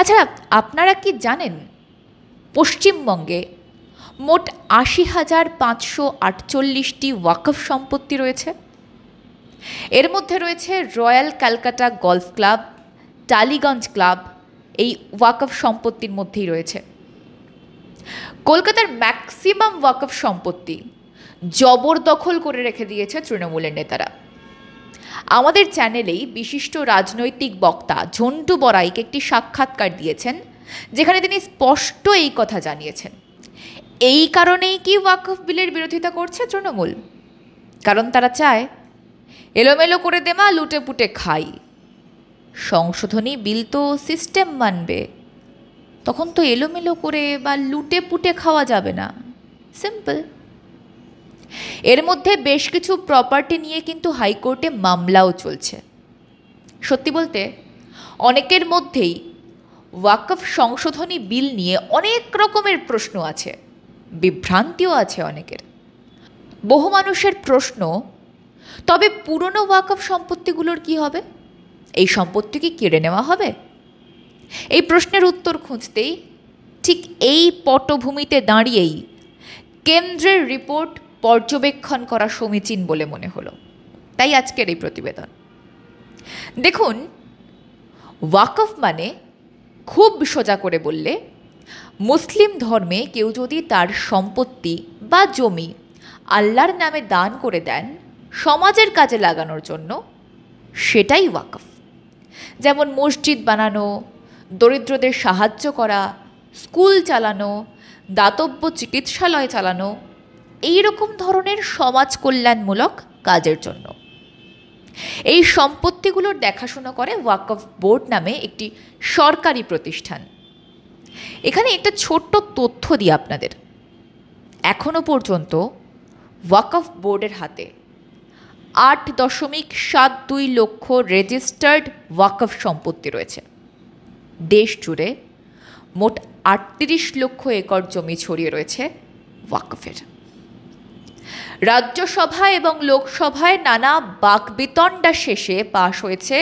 আচ্ছা, আপনারা কি জানেন পশ্চিমবঙ্গে মোট ৮০,৫৪৮টি ওয়াকফ সম্পত্তি রয়েছে? এর মধ্যে রয়েছে royal Calcutta golf club, Tollygunge club এই ওয়াকফ সম্পত্তির মধ্যেই রয়েছে। কলকাতার ম্যাক্সিমাম ওয়াকফ সম্পত্তি জবরদখল করে রেখে দিয়েছে তৃণমূলের নেতারা। আমাদের চ্যানেলেই বিশিষ্ট রাজনৈতিক বক্তা ঝন্টু বড়াইকে একটি সাক্ষাৎকার দিয়েছেন, যেখানে তিনি স্পষ্ট এই কথা জানিয়েছেন। এই কারণেই কি ওয়াকফ বিলের বিরোধিতা করছে তৃণমূল? কারণ তারা চায় এলোমেলো করে দেমা লুটে পুটে খাই। সংশোধনী বিল তো সিস্টেম মানবে, তখন তো এলোমেলো করে বা লুটে পুটে খাওয়া যাবে না। সিম্পল। এর মধ্যে বেশ কিছু প্রপার্টি নিয়ে কিন্তু হাইকোর্টে মামলাও চলছে। সত্যি বলতে অনেকের মধ্যেই ওয়াকফ সংশোধনী বিল নিয়ে অনেক রকমের প্রশ্ন আছে, বিভ্রান্তিও আছে অনেকের। বহু মানুষের প্রশ্ন, তবে পুরনো ওয়াকফ সম্পত্তিগুলোর কি হবে? এই সম্পত্তি কি কেড়ে নেওয়া হবে? এই প্রশ্নের উত্তর খুঁজতেই ঠিক এই পটভূমিতে দাঁড়িয়েই কেন্দ্রের রিপোর্ট পর্যবেক্ষণ করা সমীচীন বলে মনে হলো, তাই আজকের এই প্রতিবেদন। দেখুন, ওয়াকফ মানে খুব সোজা করে বললে মুসলিম ধর্মে কেউ যদি তার সম্পত্তি বা জমি আল্লাহর নামে দান করে দেন সমাজের কাজে লাগানোর জন্য, সেটাই ওয়াকফ। যেমন মসজিদ বানানো, দরিদ্রদের সাহায্য করা, স্কুল চালানো, দাতব্য চিকিৎসালয় চালানো, এই রকম ধরনের সমাজ কল্যাণমূলক কাজের জন্য। এই সম্পত্তিগুলোর দেখাশোনা করে ওয়াকফ বোর্ড নামে একটি সরকারি প্রতিষ্ঠান। এখানে একটা ছোট্ট তথ্য দিই আপনাদের। এখনো পর্যন্ত ওয়াকফ বোর্ডের হাতে 8.72 লক্ষ রেজিস্টার্ড ওয়াকফ সম্পত্তি রয়েছে। দেশ জুড়ে মোট 38 লক্ষ একর জমি ছড়িয়ে রয়েছে ওয়াকফের। রাজ্যসভা এবং লোকসভায় নানা বাকবিতণ্ডা শেষে পাশ হয়েছে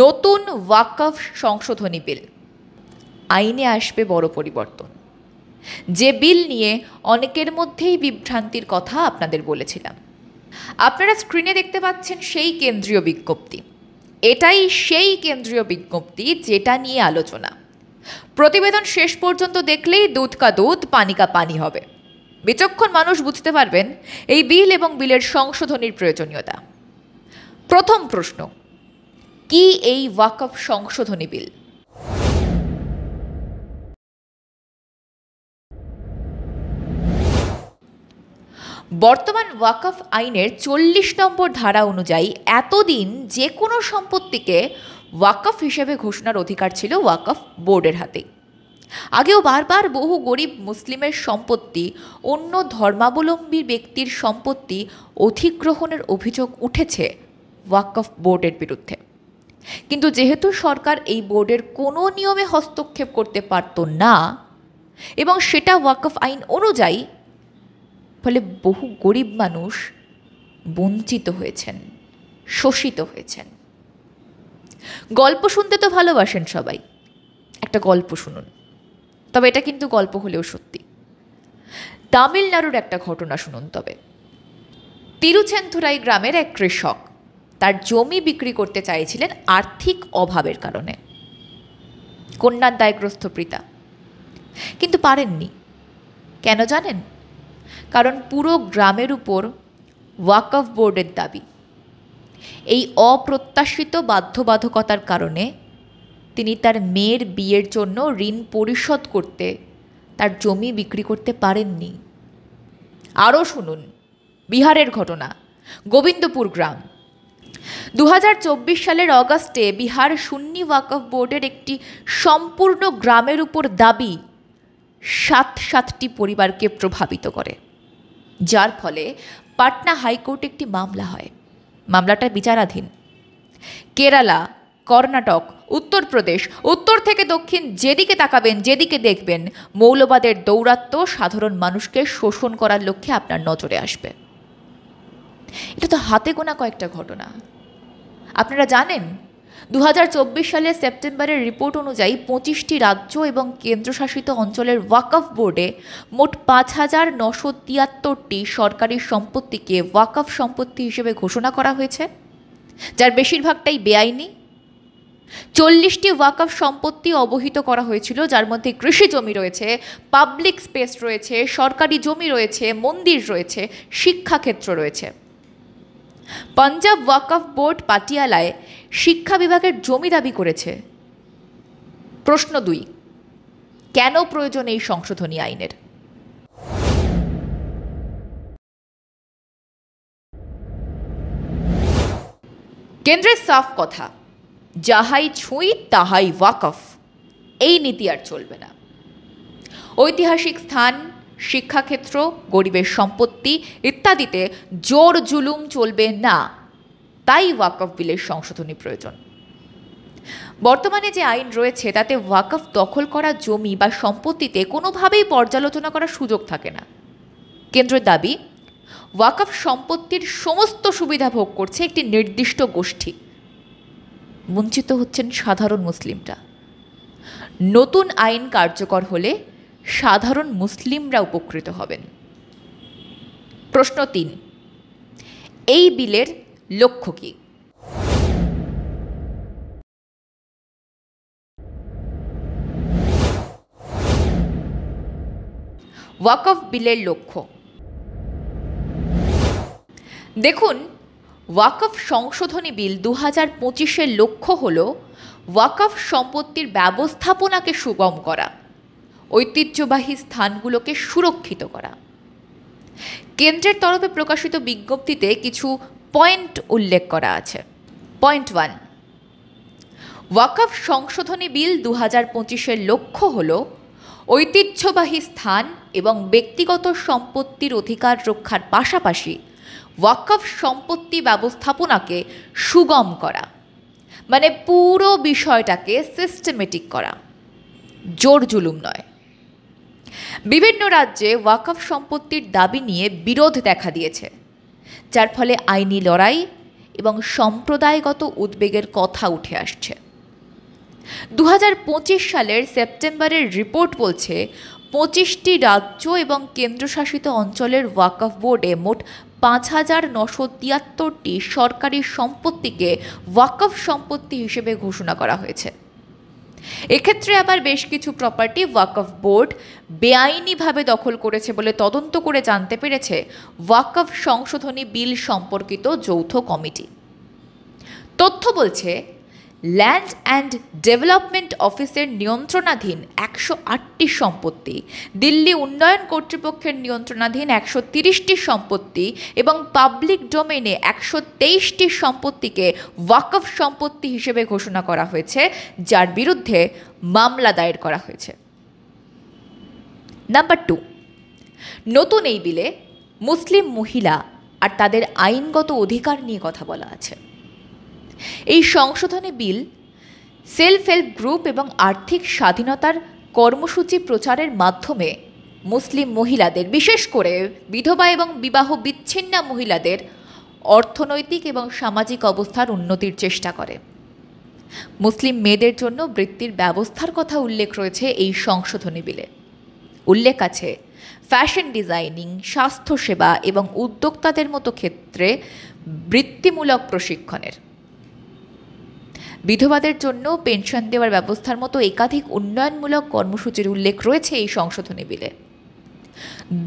নতুন ওয়াকফ সংশোধনী বিল। আইনে আসবে বড় পরিবর্তন, যে বিল নিয়ে অনেকের মধ্যেই বিভ্রান্তির কথা আপনাদের বলেছিলাম। আপনারা স্ক্রিনে দেখতে পাচ্ছেন সেই কেন্দ্রীয় বিজ্ঞপ্তি। এটাই সেই কেন্দ্রীয় বিজ্ঞপ্তি যেটা নিয়ে আলোচনা। প্রতিবেদন শেষ পর্যন্ত দেখলেই দুধ কা দুধ পানি কা পানি হবে। বিচক্ষণ মানুষ বুঝতে পারবেন এই বিল এবং বিলের সংশোধনীর প্রয়োজনীয়তা। প্রথম প্রশ্ন, কি এই ওয়াকফ সংশোধনী বিল? বর্তমান ওয়াকফ আইনের 40 নম্বর ধারা অনুযায়ী এতদিন যে কোনো সম্পত্তিকে ওয়াকফ হিসেবে ঘোষণার অধিকার ছিল ওয়াকফ বোর্ডের হাতে। আগেও বারবার বহু গরিব মুসলিমের সম্পত্তি অন্য ধর্মাবলম্বী ব্যক্তির সম্পত্তি অধিগ্রহণের অভিযোগ উঠেছে ওয়াকফ বোর্ডের বিরুদ্ধে। কিন্তু যেহেতু সরকার এই বোর্ডের কোনো নিয়মে হস্তক্ষেপ করতে পারত না এবং সেটা ওয়াকফ আইন অনুযায়ী, ফলে বহু গরিব মানুষ বঞ্চিত হয়েছেন, শোষিত হয়েছেন। গল্প শুনতে তো ভালোবাসেন সবাই, একটা গল্প শুনুন। তবে এটা কিন্তু গল্প হলেও সত্যি। তামিলনাড়ুর একটা ঘটনা শুনুন তবে। তিরুচেন্থুরাই গ্রামের এক কৃষক তার জমি বিক্রি করতে চাইছিলেন আর্থিক অভাবের কারণে। কন্যার দায়গ্রস্ত পিতা, কিন্তু পারেননি। কেন জানেন? কারণ পুরো গ্রামের উপর ওয়াকফ বোর্ডের দাবি। এই অপ্রত্যাশিত বাধ্যবাধকতার কারণে তিনি তার মেয়ের বিয়ের জন্য ঋণ পরিশোধ করতে তার জমি বিক্রি করতে পারেননি। আরও শুনুন বিহারের ঘটনা, গোবিন্দপুর গ্রাম। 2024 সালের অগাস্টে বিহার সুন্নি ওয়াকফ বোর্ডের একটি সম্পূর্ণ গ্রামের উপর দাবি 7টি পরিবারকে প্রভাবিত করে, যার ফলে পাটনা হাইকোর্টে একটি মামলা হয়। মামলাটা বিচারাধীন। কেরালা, কর্ণাটক, উত্তরপ্রদেশ, উত্তর থেকে দক্ষিণ যেদিকে তাকাবেন, যেদিকে দেখবেন, মৌলবাদের দৌরাত্ম্য সাধারণ মানুষকে শোষণ করার লক্ষ্যে আপনার নজরে আসবে। এটা তো হাতে গোনা কয়েকটা ঘটনা। আপনারা জানেন 2024 সালের সেপ্টেম্বরের রিপোর্ট অনুযায়ী 25টি রাজ্য এবং কেন্দ্রশাসিত অঞ্চলের ওয়াকফ বোর্ডে মোট 5,973টি সরকারি সম্পত্তিকে ওয়াকফ সম্পত্তি হিসেবে ঘোষণা করা হয়েছে, যার বেশিরভাগটাই বেআইনি। 40টি ওয়াকফ সম্পত্তি অবহিত করা হয়েছিল, যার মধ্যে কৃষি জমি রয়েছে, পাবলিক স্পেস রয়েছে, সরকারি জমি রয়েছে, মন্দির রয়েছে, শিক্ষাক্ষেত্র রয়েছে। পাঞ্জাব ওয়াকফ বোর্ড পাটিয়ালায় শিক্ষা বিভাগের জমি দাবি করেছে। প্রশ্ন 2, কেন প্রয়োজন এই সংশোধনী আইনের? কেন্দ্রের সাফ কথা, যাহাই ছুঁই তাহাই ওয়াকফ, এই নীতি আর চলবে না। ঐতিহাসিক স্থান, শিক্ষাক্ষেত্র, গরিবের সম্পত্তি ইত্যাদিতে জোর জুলুম চলবে না, তাই ওয়াকফ বিলের সংশোধনী প্রয়োজন। বর্তমানে যে আইন রয়েছে তাতে ওয়াকফ দখল করা জমি বা সম্পত্তিতে কোনোভাবেই পর্যালোচনা করার সুযোগ থাকে না। কেন্দ্রের দাবি, ওয়াকফ সম্পত্তির সমস্ত সুবিধা ভোগ করছে একটি নির্দিষ্ট গোষ্ঠী, বঞ্চিত হচ্ছেন সাধারণ মুসলিমরা। নতুন আইন কার্যকর হলে সাধারণ মুসলিমরা উপকৃত হবেন। প্রশ্ন 3, এই বিলের লক্ষ্য কি? ওয়াকফ বিলের লক্ষ্য দেখুন, ওয়াকফ সংশোধনী বিল 2025-এর লক্ষ্য হল ওয়াকফ সম্পত্তির ব্যবস্থাপনাকে সুগম করা, ঐতিহ্যবাহী স্থানগুলোকে সুরক্ষিত করা। কেন্দ্রের তরফে প্রকাশিত বিজ্ঞপ্তিতে কিছু পয়েন্ট উল্লেখ করা আছে। পয়েন্ট 1, ওয়াকফ সংশোধনী বিল 2025-এর লক্ষ্য হল ঐতিহ্যবাহী স্থান এবং ব্যক্তিগত সম্পত্তির অধিকার রক্ষার পাশাপাশি ওয়াকফ সম্পত্তি ব্যবস্থাপনাকে সুগম করা, মানে পুরো বিষয়টাকে সিস্টেমেটিক করা, জোর জুলুম নয়। বিভিন্ন রাজ্যে ওয়াকফ সম্পত্তির দাবি নিয়ে বিরোধ দেখা দিয়েছে, যার ফলে আইনি লড়াই এবং সম্প্রদায়গত উদ্বেগের কথা উঠে আসছে। 2025 সালের সেপ্টেম্বরের রিপোর্ট বলছে 25টি রাজ্য এবং কেন্দ্রশাসিত অঞ্চলের ওয়াকফ বোর্ডে মোট 5,973টি সরকারি সম্পত্তিকে ওয়াকফ সম্পত্তি হিসেবে ঘোষণা করা হয়েছে। এক্ষেত্রে আবার বেশ কিছু প্রপার্টি ওয়াকফ বোর্ড বেআইনিভাবে দখল করেছে বলে তদন্ত করে জানতে পেরেছে ওয়াকফ সংশোধনী বিল সম্পর্কিত যৌথ কমিটি। তথ্য বলছে, ল্যান্ড অ্যান্ড ডেভেলপমেন্ট অফিসের নিয়ন্ত্রণাধীন 108টি সম্পত্তি, দিল্লি উন্নয়ন কর্তৃপক্ষের নিয়ন্ত্রণাধীন 130টি সম্পত্তি এবং পাবলিক ডোমেইনে 123টি সম্পত্তিকে ওয়াকফ সম্পত্তি হিসেবে ঘোষণা করা হয়েছে, যার বিরুদ্ধে মামলা দায়ের করা হয়েছে। নাম্বার 2, নতুন এই বিলে মুসলিম মহিলা আর তাদের আইনগত অধিকার নিয়ে কথা বলা আছে। এই সংশোধনী বিল সেলফ হেল্প গ্রুপ এবং আর্থিক স্বাধীনতার কর্মসূচি প্রচারের মাধ্যমে মুসলিম মহিলাদের, বিশেষ করে বিধবা এবং বিবাহ বিচ্ছিন্না মহিলাদের অর্থনৈতিক এবং সামাজিক অবস্থার উন্নতির চেষ্টা করে। মুসলিম মেয়েদের জন্য বৃত্তির ব্যবস্থার কথা উল্লেখ রয়েছে এই সংশোধনী বিলে। উল্লেখ আছে ফ্যাশন ডিজাইনিং, স্বাস্থ্যসেবা এবং উদ্যোক্তাদের মতো ক্ষেত্রে বৃত্তিমূলক প্রশিক্ষণের। বিধবাদের জন্য পেনশন দেওয়ার ব্যবস্থার মতো একাধিক উন্নয়নমূলক কর্মসূচির উল্লেখ রয়েছে এই সংশোধনী বিলে।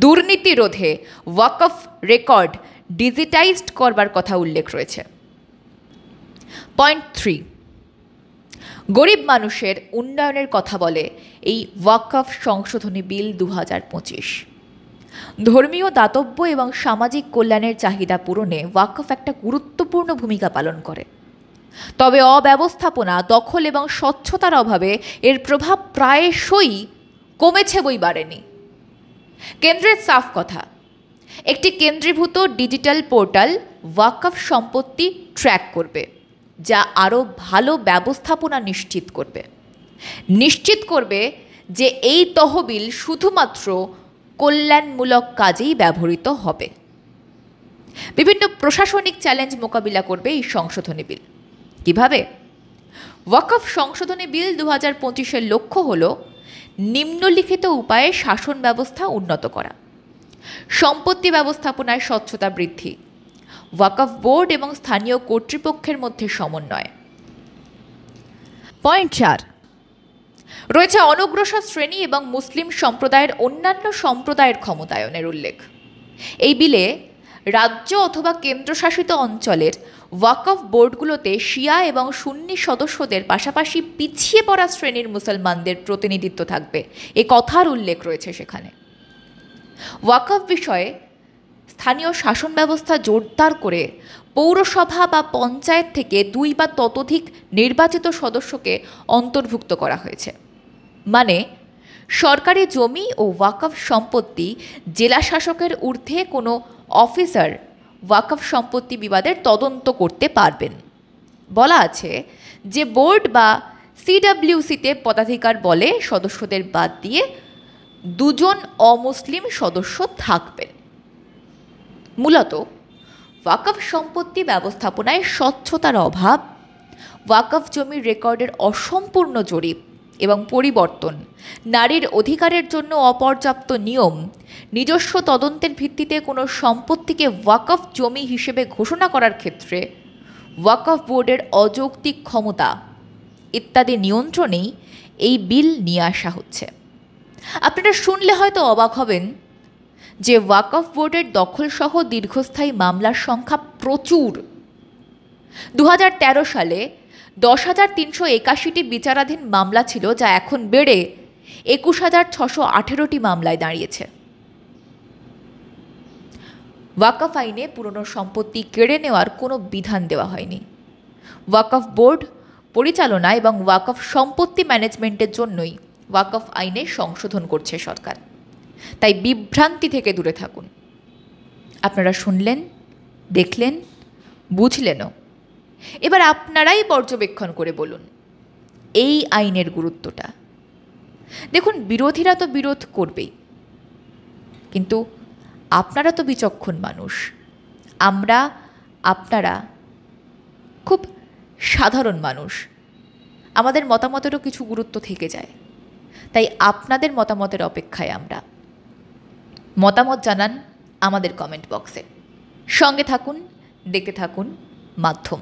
দুর্নীতি রোধে ওয়াকফ রেকর্ড ডিজিটাইজড করবার কথা উল্লেখ রয়েছে। পয়েন্ট 3, গরিব মানুষের উন্নয়নের কথা বলে এই ওয়াকফ সংশোধনী বিল 2025। ধর্মীয়, দাতব্য এবং সামাজিক কল্যাণের চাহিদা পূরণে ওয়াকফ একটা গুরুত্বপূর্ণ ভূমিকা পালন করে। তবে অব্যবস্থাপনা, দখল এবং স্বচ্ছতার অভাবে এর প্রভাব প্রায়শই কমেছে বই বাড়েনি। কেন্দ্রের সাফ কথা, একটি কেন্দ্রীভূত ডিজিটাল পোর্টাল ওয়াকফ সম্পত্তি ট্র্যাক করবে, যা আরও ভালো ব্যবস্থাপনা নিশ্চিত করবে যে এই তহবিল শুধুমাত্র কল্যাণমূলক কাজেই ব্যবহৃত হবে। বিভিন্ন প্রশাসনিক চ্যালেঞ্জ মোকাবিলা করবে এই সংশোধনী বিল। কিভাবে? ওয়াকফ সংশোধনী বিল 2025-এর লক্ষ্য হল নিম্নলিখিত উপায়ে শাসন ব্যবস্থা উন্নত করা: সম্পত্তি ব্যবস্থাপনায় স্বচ্ছতা বৃদ্ধি, ওয়াকফ বোর্ড এবং স্থানীয় কর্তৃপক্ষের মধ্যে সমন্বয়। পয়েন্ট 4 রয়েছে অনগ্রসর শ্রেণী এবং মুসলিম সম্প্রদায়ের অন্যান্য সম্প্রদায়ের ক্ষমতায়নের উল্লেখ। এই বিলে রাজ্য অথবা কেন্দ্রশাসিত অঞ্চলের ওয়াকফ বোর্ডগুলোতে শিয়া এবং সুন্নি সদস্যদের পাশাপাশি পিছিয়ে পড়া শ্রেণীর মুসলমানদের প্রতিনিধিত্ব থাকবে, এ কথার উল্লেখ রয়েছে সেখানে। ওয়াকফ বিষয়ে স্থানীয় শাসন ব্যবস্থা জোরদার করে পৌরসভা বা পঞ্চায়েত থেকে 2 বা ততোধিক নির্বাচিত সদস্যকে অন্তর্ভুক্ত করা হয়েছে। মানে সরকারি জমি ও ওয়াকফ সম্পত্তি জেলা শাসকের ঊর্ধ্বে কোনো অফিসার ওয়াকফ সম্পত্তি বিবাদের তদন্ত করতে পারবেন। বলা আছে যে বোর্ড বা সিডব্লিউসিতে পদাধিকার বলে সদস্যদের বাদ দিয়ে 2 জন অমুসলিম সদস্য থাকবেন। মূলত ওয়াকফ সম্পত্তি ব্যবস্থাপনায় স্বচ্ছতার অভাব, ওয়াকফ জমির রেকর্ডের অসম্পূর্ণ জরিপ এবং পরিবর্তন, নারীর অধিকারের জন্য অপর্যাপ্ত নিয়ম, নিজস্ব তদন্তের ভিত্তিতে কোনো সম্পত্তিকে ওয়াকফ জমি হিসেবে ঘোষণা করার ক্ষেত্রে ওয়াকফ বোর্ডের অযৌক্তিক ক্ষমতা ইত্যাদি নিয়ন্ত্রণেই এই বিল নিয়ে আসা হচ্ছে। আপনারা শুনলে হয়তো অবাক হবেন যে ওয়াকফ বোর্ডের দখলসহ দীর্ঘস্থায়ী মামলার সংখ্যা প্রচুর। 2013 সালে 10,381টি বিচারাধীন মামলা ছিল, যা এখন বেড়ে 21,618টি মামলায় দাঁড়িয়েছে। ওয়াকফ আইনে পুরনো সম্পত্তি কেড়ে নেওয়ার কোনো বিধান দেওয়া হয়নি। ওয়াকফ বোর্ড পরিচালনা এবং ওয়াকফ সম্পত্তি ম্যানেজমেন্টের জন্যই ওয়াকফ আইনে সংশোধন করছে সরকার। তাই বিভ্রান্তি থেকে দূরে থাকুন। আপনারা শুনলেন, দেখলেন, বুঝলেনও। এবার আপনারাই পর্যবেক্ষণ করে বলুন এই আইনের গুরুত্বটা। দেখুন, বিরোধীরা তো বিরোধ করবেই, কিন্তু আপনারা তো বিচক্ষণ মানুষ। আপনারা খুব সাধারণ মানুষ। আমাদের মতামতেরও কিছু গুরুত্ব থেকে যায়। তাই আপনাদের মতামতের অপেক্ষায় আমরা। মতামত জানান আমাদের কমেন্ট বক্সে। সঙ্গে থাকুন, দেখতে থাকুন মাধ্যম।